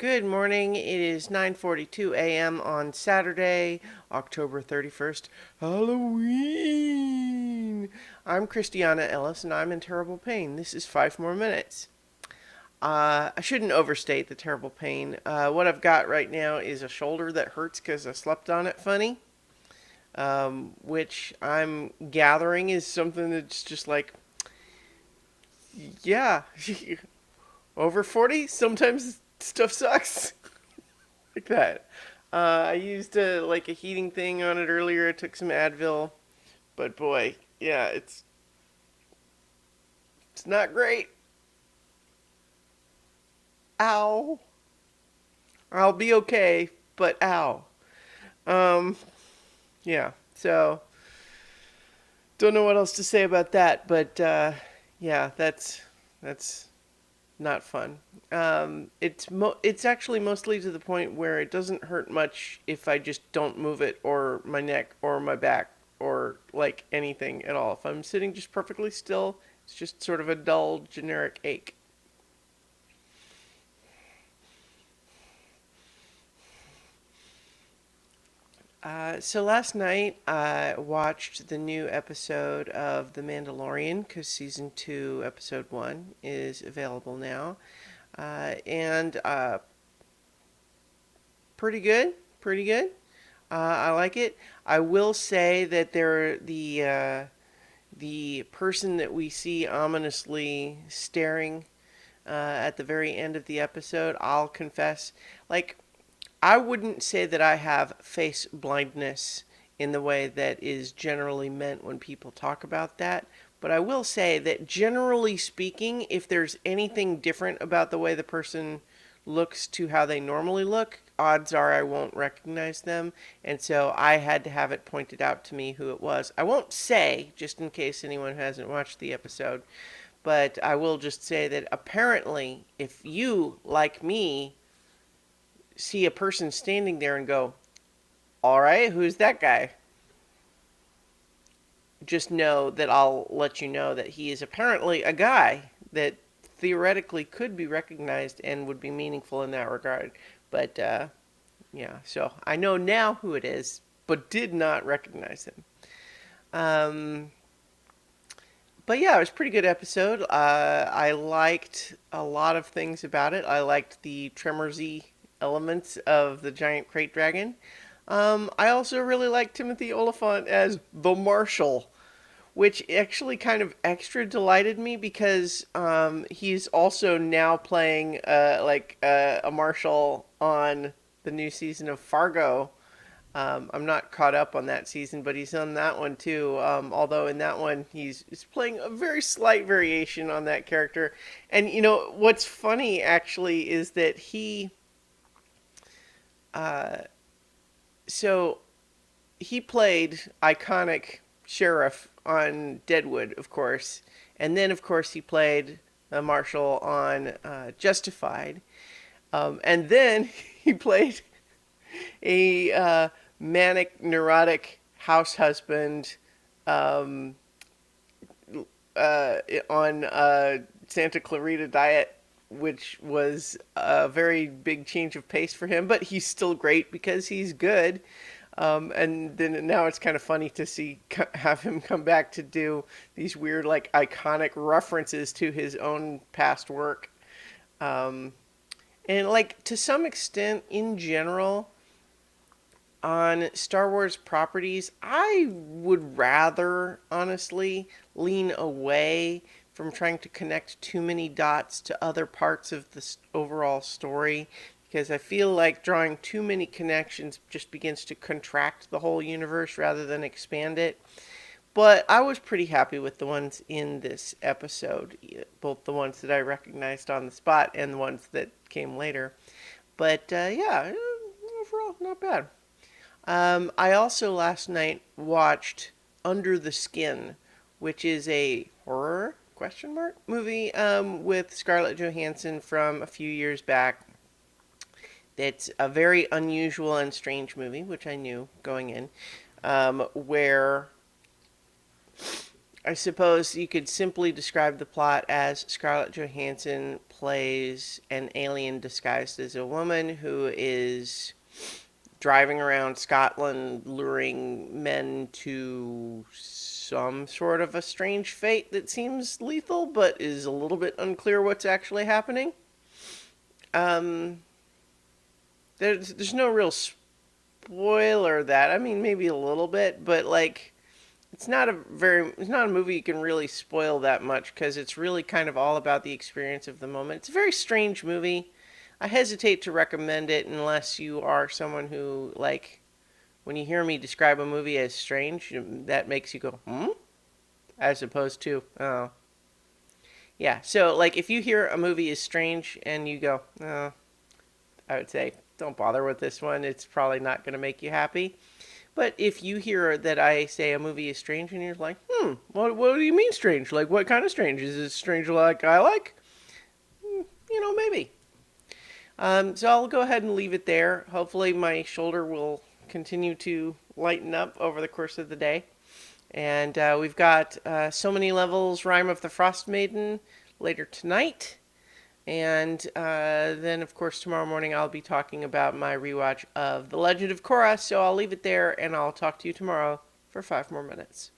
Good morning. It is 9:42 a.m. on Saturday, October 31st, Halloween. I'm Christiana Ellis and I'm in terrible pain. This is 5 more minutes. I shouldn't overstate the terrible pain. What I've got right now is a shoulder that hurts because I slept on it funny, which I'm gathering is something that's just like, yeah, over 40, sometimes stuff sucks. Like that. I used like a heating thing on it earlier. I took some Advil, but boy, yeah, it's not great. Ow. I'll be okay, but ow. Um, yeah. So don't know what else to say about that, but yeah, that's not fun. It's actually mostly to the point where it doesn't hurt much if I just don't move it or my neck or my back or like anything at all. If I'm sitting just perfectly still, it's just sort of a dull generic ache. So last night I watched the new episode of The Mandalorian because season 2, episode 1 is available now. And pretty good, pretty good. I like it. I will say that the person that we see ominously staring at the very end of the episode, I'll confess, like I wouldn't say that I have face blindness in the way that is generally meant when people talk about that. But I will say that generally speaking, if there's anything different about the way the person looks to how they normally look, odds are I won't recognize them. And so I had to have it pointed out to me who it was. I won't say, just in case anyone hasn't watched the episode, but I will just say that apparently, if you, like me, see a person standing there and go, all right, who's that guy? Just know that I'll let you know that he is apparently a guy that theoretically could be recognized and would be meaningful in that regard. But yeah, so I know now who it is, but did not recognize him. Um, but yeah, it was a pretty good episode. I liked a lot of things about it. I liked the Tremorsy elements of the giant crate dragon. I also really like Timothy Oliphant as the Marshal, which actually kind of extra delighted me because he's also now playing a marshal on the new season of Fargo. I'm not caught up on that season, but he's on that one too. Although in that one he's playing a very slight variation on that character. And you know what's funny actually is that uh, so he played iconic sheriff on Deadwood, of course, and then of course he played a marshal on Justified, and then he played a manic, neurotic house husband um, on Santa Clarita Diet, which was a very big change of pace for him, but he's still great because he's good. And then now it's kind of funny to see have him come back to do these weird, like iconic references to his own past work. Um, and like to some extent, in general, on Star Wars properties, I would rather honestly lean away from trying to connect too many dots to other parts of the overall story because I feel like drawing too many connections just begins to contract the whole universe rather than expand it. But I was pretty happy with the ones in this episode, both the ones that I recognized on the spot and the ones that came later. But yeah, overall, not bad. I also last night watched Under the Skin, which is a horror question mark movie with Scarlett Johansson from a few years back. It's a very unusual and strange movie, which I knew going in, where I suppose you could simply describe the plot as Scarlett Johansson plays an alien disguised as a woman who is driving around Scotland luring men to some sort of a strange fate that seems lethal but is a little bit unclear what's actually happening. Um, there's no real spoiler that. I mean, maybe a little bit, but like it's not a movie you can really spoil that much because it's really kind of all about the experience of the moment. It's a very strange movie. I hesitate to recommend it unless you are someone who like when you hear me describe a movie as strange, that makes you go, "Hmm?" as opposed to, "Oh." Yeah. So like if you hear a movie is strange and you go, "Oh," I would say don't bother with this one. It's probably not going to make you happy. But if you hear that I say a movie is strange and you're like, what do you mean strange? Like, what kind of strange? Is it strange like I like? Maybe. So I'll go ahead and leave it there. Hopefully, my shoulder will continue to lighten up over the course of the day. And we've got So Many Levels, Rime of the Frost Maiden later tonight. And then, of course, tomorrow morning I'll be talking about my rewatch of The Legend of Korra. So I'll leave it there and I'll talk to you tomorrow for 5 more minutes.